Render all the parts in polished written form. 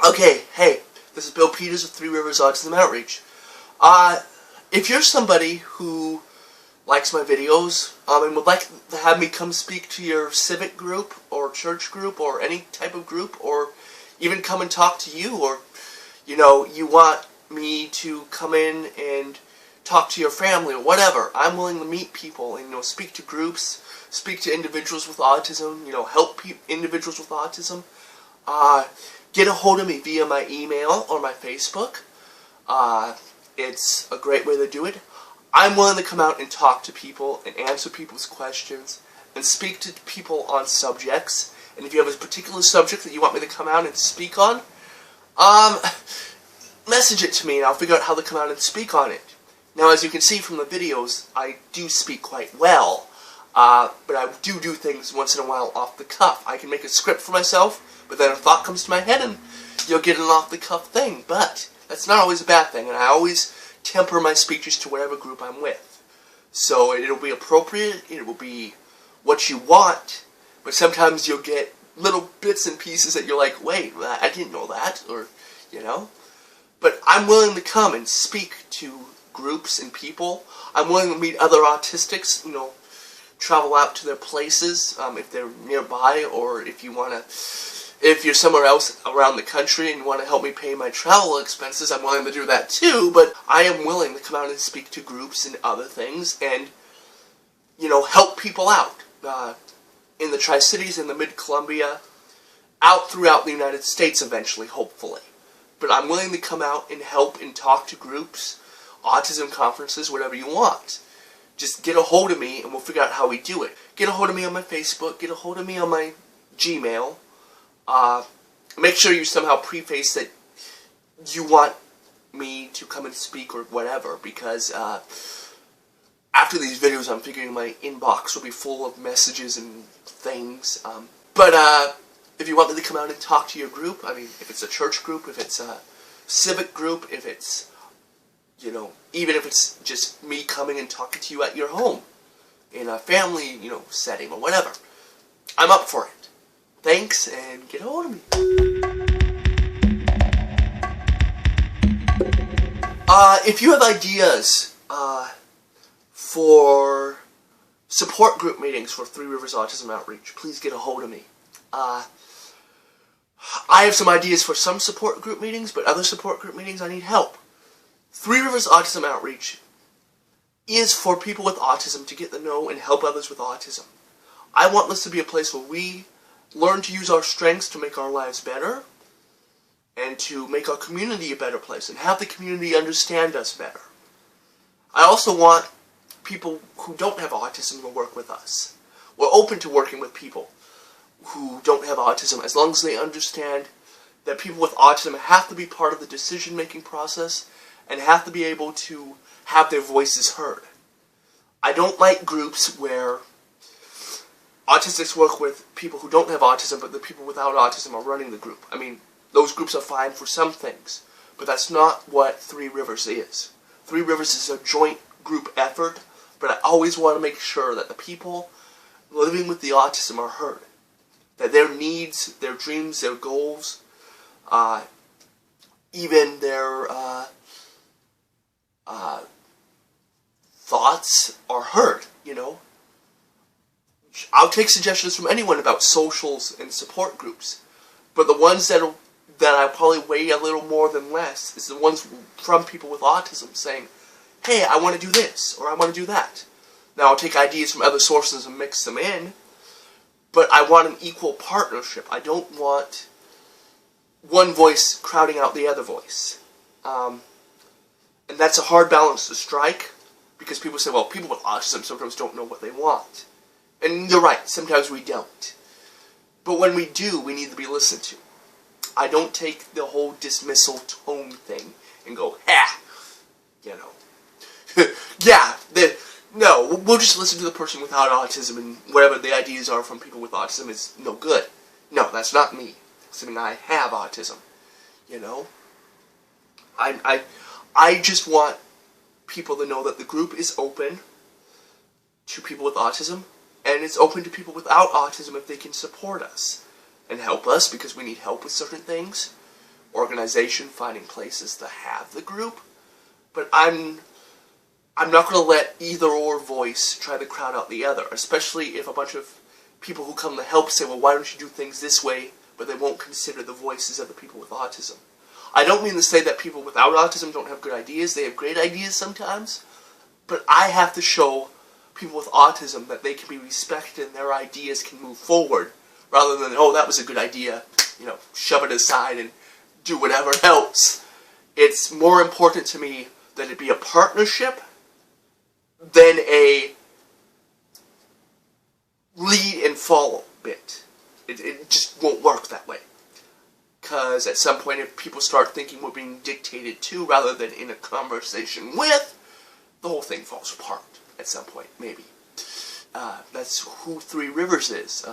Okay, hey, this is Bill Peters of Three Rivers Autism Outreach. If you're somebody who likes my videos and would like to have me come speak to your civic group or church group or any type of group, or even come and talk to you, or you want me to come in and talk to your family or whatever, I'm willing to meet people and speak to groups, speak to individuals with autism, help individuals with autism. Get a hold of me via my email or my Facebook. It's a great way to do it. I'm willing to come out and talk to people and answer people's questions and speak to people on subjects. And if you have a particular subject that you want me to come out and speak on, message it to me and I'll figure out how to come out and speak on it. Now, as you can see from the videos, I do speak quite well, but I do things once in a while off the cuff. I can make a script for myself, but then a thought comes to my head and you'll get an off-the-cuff thing. But that's not always a bad thing, and I always temper my speeches to whatever group I'm with. So it'll be appropriate, it will be what you want, but sometimes you'll get little bits and pieces that you're like, wait, I didn't know that, or, But I'm willing to come and speak to groups and people. I'm willing to meet other autistics, travel out to their places if they're nearby, or if you're somewhere else around the country and want to help me pay my travel expenses, I'm willing to do that too. But I am willing to come out and speak to groups and other things and, help people out in the Tri-Cities, in the Mid-Columbia, out throughout the United States eventually, hopefully. But I'm willing to come out and help and talk to groups, autism conferences, whatever you want. Just get a hold of me and we'll figure out how we do it. Get a hold of me on my Facebook, get a hold of me on my Gmail. Make sure you somehow preface that you want me to come and speak or whatever, because after these videos I'm figuring my inbox will be full of messages and things. But if you want me to come out and talk to your group, if it's a church group, if it's a civic group, if it's, even if it's just me coming and talking to you at your home, in a family, setting or whatever, I'm up for it. Thanks, and get a hold of me. If you have ideas for support group meetings for Three Rivers Autism Outreach, please get a hold of me. I have some ideas for some support group meetings, but other support group meetings I need help. Three Rivers Autism Outreach is for people with autism to get to know and help others with autism. I want this to be a place where we learn to use our strengths to make our lives better and to make our community a better place and have the community understand us better. I also want people who don't have autism to work with us. We're open to working with people who don't have autism as long as they understand that people with autism have to be part of the decision-making process and have to be able to have their voices heard. I don't like groups where autistics work with people who don't have autism, but the people without autism are running the group. Those groups are fine for some things, but that's not what Three Rivers is. Three Rivers is a joint group effort, but I always want to make sure that the people living with the autism are heard. That their needs, their dreams, their goals, even their thoughts are heard, I'll take suggestions from anyone about socials and support groups. But the ones that I probably weigh a little more than less is the ones from people with autism saying, hey, I want to do this, or I want to do that. Now, I'll take ideas from other sources and mix them in, but I want an equal partnership. I don't want one voice crowding out the other voice. And that's a hard balance to strike, because people say, well, people with autism sometimes don't know what they want. And you're right, sometimes we don't. But when we do, we need to be listened to. I don't take the whole dismissal tone thing and go, ha, you know. Yeah, no, we'll just listen to the person without autism, and whatever the ideas are from people with autism is no good. No, that's not me. Assuming I have autism, you know. I just want people to know that the group is open to people with autism, and it's open to people without autism if they can support us and help us, because we need help with certain things. Organization, finding places to have the group. But I'm not going to let either or voice try to crowd out the other, especially if a bunch of people who come to help say, well, why don't you do things this way, but they won't consider the voices of the people with autism. I don't mean to say that people without autism don't have good ideas. They have great ideas sometimes, but I have to show people with autism that they can be respected and their ideas can move forward, rather than, oh, that was a good idea, you know, shove it aside and do whatever else. It's more important to me that it be a partnership than a lead and follow bit. It just won't work that way. Because at some point, if people start thinking we're being dictated to rather than in a conversation with, the whole thing falls apart at some point, maybe. That's who Three Rivers is.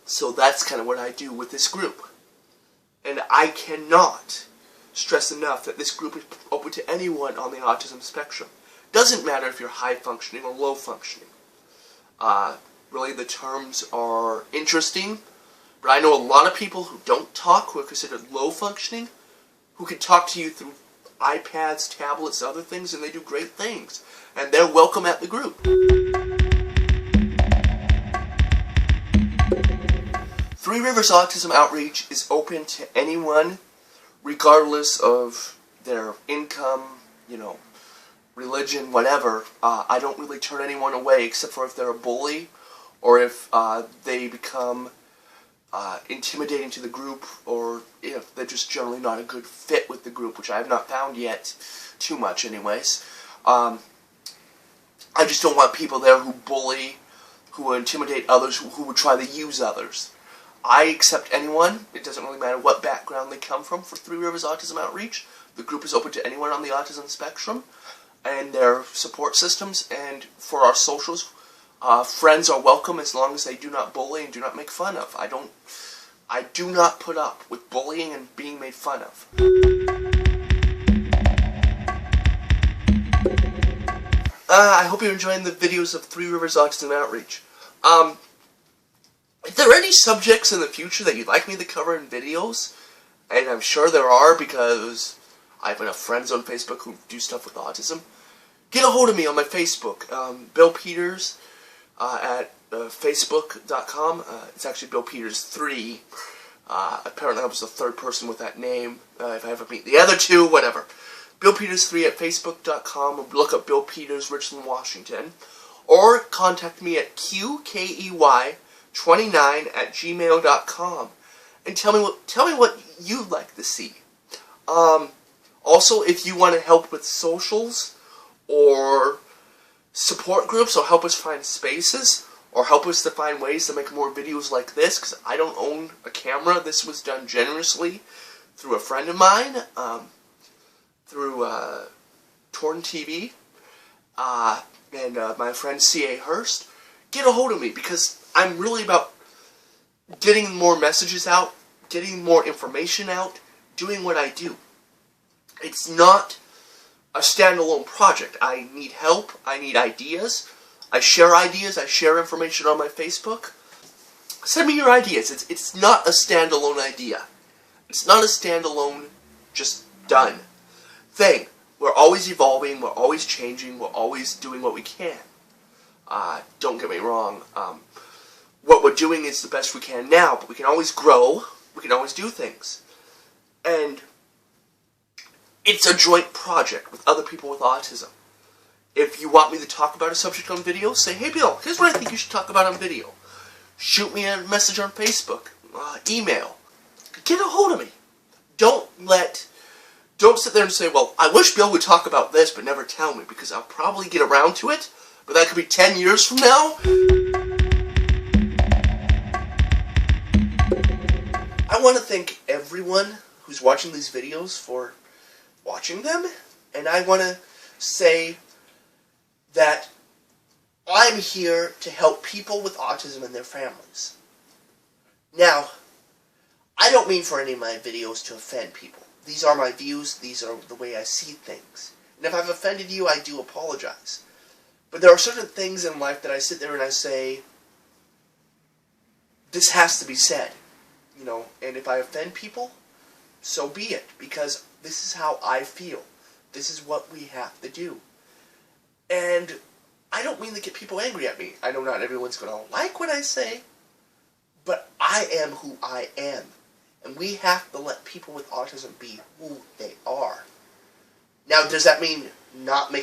So that's kind of what I do with this group. And I cannot stress enough that this group is open to anyone on the autism spectrum. Doesn't matter if you're high functioning or low functioning. Really, the terms are interesting, but I know a lot of people who don't talk, who are considered low functioning, who can talk to you through iPads, tablets, other things, and they do great things. And they're welcome at the group. Three Rivers Autism Outreach is open to anyone, regardless of their income, you know, religion, whatever. I don't really turn anyone away, except for if they're a bully, or if they become intimidating to the group, or if they're just generally not a good fit with the group, which I have not found yet, too much anyways. I just don't want people there who bully, who intimidate others, who would try to use others. I accept anyone. It doesn't really matter what background they come from for Three Rivers Autism Outreach. The group is open to anyone on the autism spectrum and their support systems. And for our socials, friends are welcome as long as they do not bully and do not make fun of. I do not put up with bullying and being made fun of. I hope you're enjoying the videos of Three Rivers Autism Outreach. If there are any subjects in the future that you'd like me to cover in videos, and I'm sure there are because I have enough friends on Facebook who do stuff with autism, get a hold of me on my Facebook, Bill Peters, at facebook.com. It's actually Bill Peters 3. Apparently I was the third person with that name. If I ever meet the other two, whatever. Bill Peters 3 at facebook.com. Look up Bill Peters, Richland, Washington. Or contact me at qkey29@gmail.com and tell me what you'd like to see. Also, if you want to help with socials or support groups, or help us find spaces, or help us to find ways to make more videos like this, because I don't own a camera. This was done generously through a friend of mine, through Torn TV, and my friend C.A. Hurst. Get a hold of me, because I'm really about getting more messages out, getting more information out, doing what I do. It's not a standalone project. I need help. I need ideas. I share ideas. I share information on my Facebook. Send me your ideas. It's not a standalone idea. It's not a standalone, just done thing. We're always evolving. We're always changing. We're always doing what we can. Don't get me wrong. what we're doing is the best we can now, but we can always grow, we can always do things. And it's a joint project with other people with autism. If you want me to talk about a subject on video, say, hey Bill, here's what I think you should talk about on video. Shoot me a message on Facebook, email. Get a hold of me. Don't sit there and say, well, I wish Bill would talk about this, but never tell me, because I'll probably get around to it, but that could be 10 years from now. I want to thank everyone who's watching these videos for watching them, and I want to say that I'm here to help people with autism and their families. Now, I don't mean for any of my videos to offend people. These are my views, these are the way I see things. And if I've offended you, I do apologize. But there are certain things in life that I sit there and I say, this has to be said. You know, and if I offend people, so be it. Because this is how I feel. This is what we have to do. And I don't mean to get people angry at me. I know not everyone's going to like what I say, but I am who I am. And we have to let people with autism be who they are. Now, does that mean not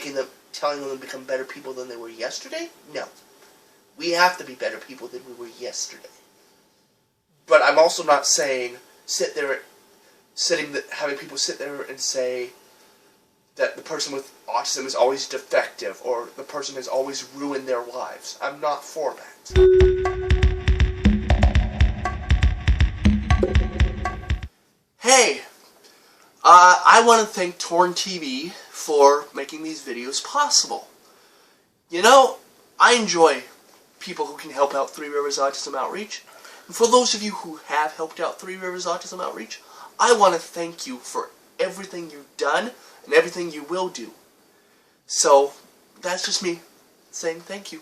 telling them to become better people than they were yesterday? No. We have to be better people than we were yesterday. But I'm also not saying having people sit there and say that the person with autism is always defective or the person has always ruined their lives. I'm not for that. Hey, I want to thank Torn TV for making these videos possible. You know, I enjoy people who can help out Three Rivers Autism Outreach. And for those of you who have helped out Three Rivers Autism Outreach, I want to thank you for everything you've done and everything you will do. So, that's just me saying thank you.